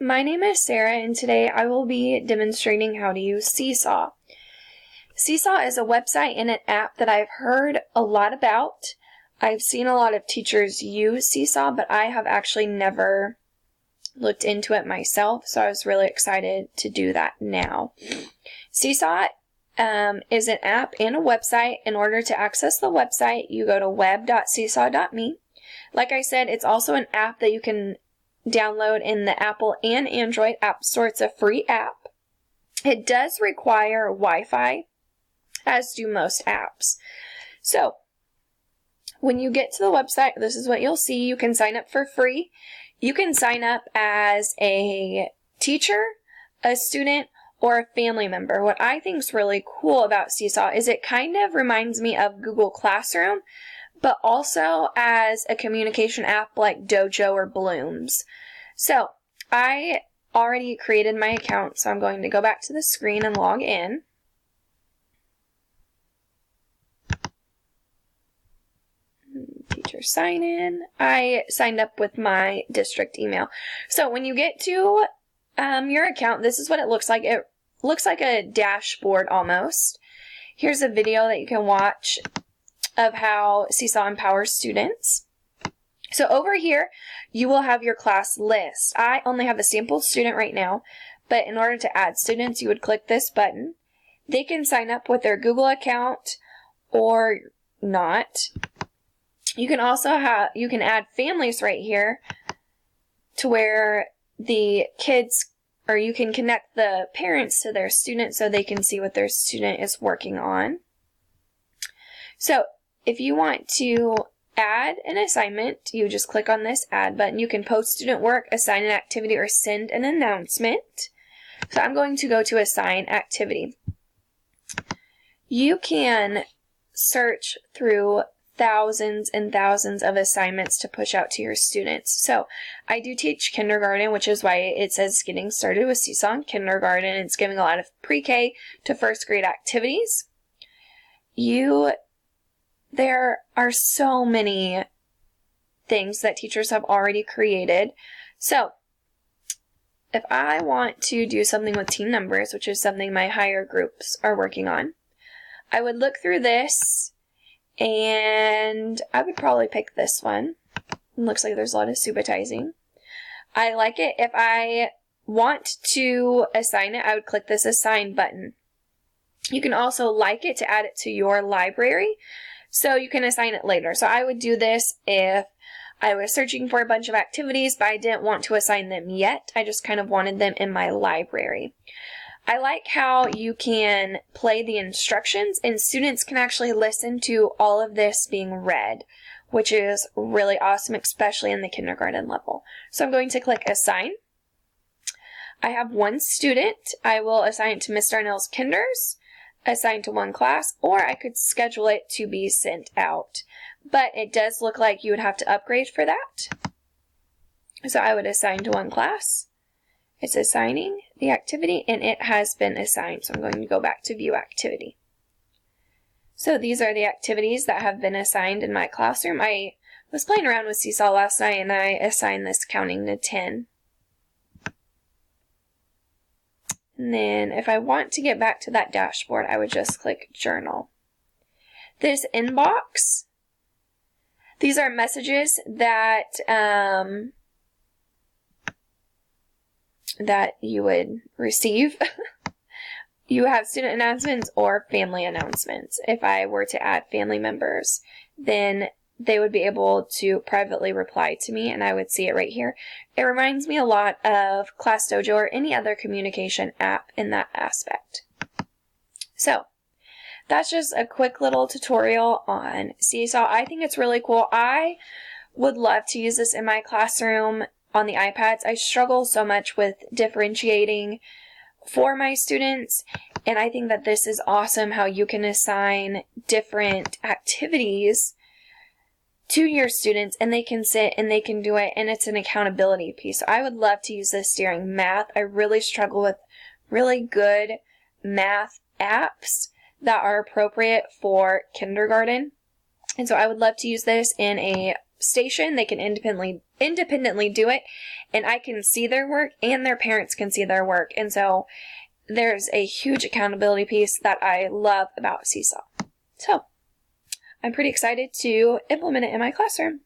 My name is Sarah, and today I will be demonstrating how to use Seesaw. Seesaw is a website and an app that I've heard a lot about. I've seen a lot of teachers use Seesaw, but I have actually never looked into it myself, so I was really excited to do that now. Seesaw is an app and a website. In order to access the website, you go to web.seesaw.me. Like I said, it's also an app that you can download in the Apple and Android App Store. It's a free app. It does require Wi-Fi, as do most apps. So, when you get to the website, this is what you'll see. You can sign up for free. You can sign up as a teacher, a student, or a family member. What I think is really cool about Seesaw is it kind of reminds me of Google Classroom, but also as a communication app like Dojo or Blooms. So, I already created my account, so I'm going to go back to the screen and log in. Teacher sign in. I signed up with my district email. So when you get to your account, this is what it looks like. It looks like a dashboard almost. Here's a video that you can watch of how Seesaw empowers students. So over here, you will have your class list. I only have a sample student right now, but in order to add students, you would click this button. They can sign up with their Google account or not. You can also add families right here to where the kids, or you can connect the parents to their student so they can see what their student is working on. So if you want to add an assignment, you just click on this add button. You can post student work, assign an activity, or send an announcement. So I'm going to go to assign activity. You can search through thousands and thousands of assignments to push out to your students. So I do teach kindergarten, which is why it says getting started with Seesaw in kindergarten. It's giving a lot of pre-K to first grade activities. There are so many things that teachers have already created. So if I want to do something with team numbers, which is something my higher groups are working on, I would look through this and I would probably pick this one. It looks like there's a lot of subitizing. I like it. If I want to assign it, I would click this assign button. You can also like it to add it to your library, so you can assign it later. So I would do this if I was searching for a bunch of activities, but I didn't want to assign them yet. I just kind of wanted them in my library. I like how you can play the instructions and students can actually listen to all of this being read, which is really awesome, especially in the kindergarten level. So I'm going to click assign. I have one student. I will assign it to Miss Darnell's Kinders, assign to one class, or I could schedule it to be sent out. But it does look like you would have to upgrade for that. So I would assign to one class. It's assigning the activity and it has been assigned. So I'm going to go back to view activity. So these are the activities that have been assigned in my classroom. I was playing around with Seesaw last night and I assigned this counting to 10. And then if I want to get back to that dashboard, I would just click journal. This inbox, these are messages that that you would receive. You have student announcements or family announcements. If I were to add family members, then they would be able to privately reply to me and I would see it right here. It reminds me a lot of ClassDojo or any other communication app in that aspect. So that's just a quick little tutorial on Seesaw. I think it's really cool. I would love to use this in my classroom on the iPads. I struggle so much with differentiating for my students, and I think that this is awesome how you can assign different activities to your students and they can sit and they can do it, and it's an accountability piece. So I would love to use this during math. I really struggle with really good math apps that are appropriate for kindergarten. And so I would love to use this in a station. They can independently independently do it, and I can see their work and their parents can see their work. And so there's a huge accountability piece that I love about Seesaw. So I'm pretty excited to implement it in my classroom.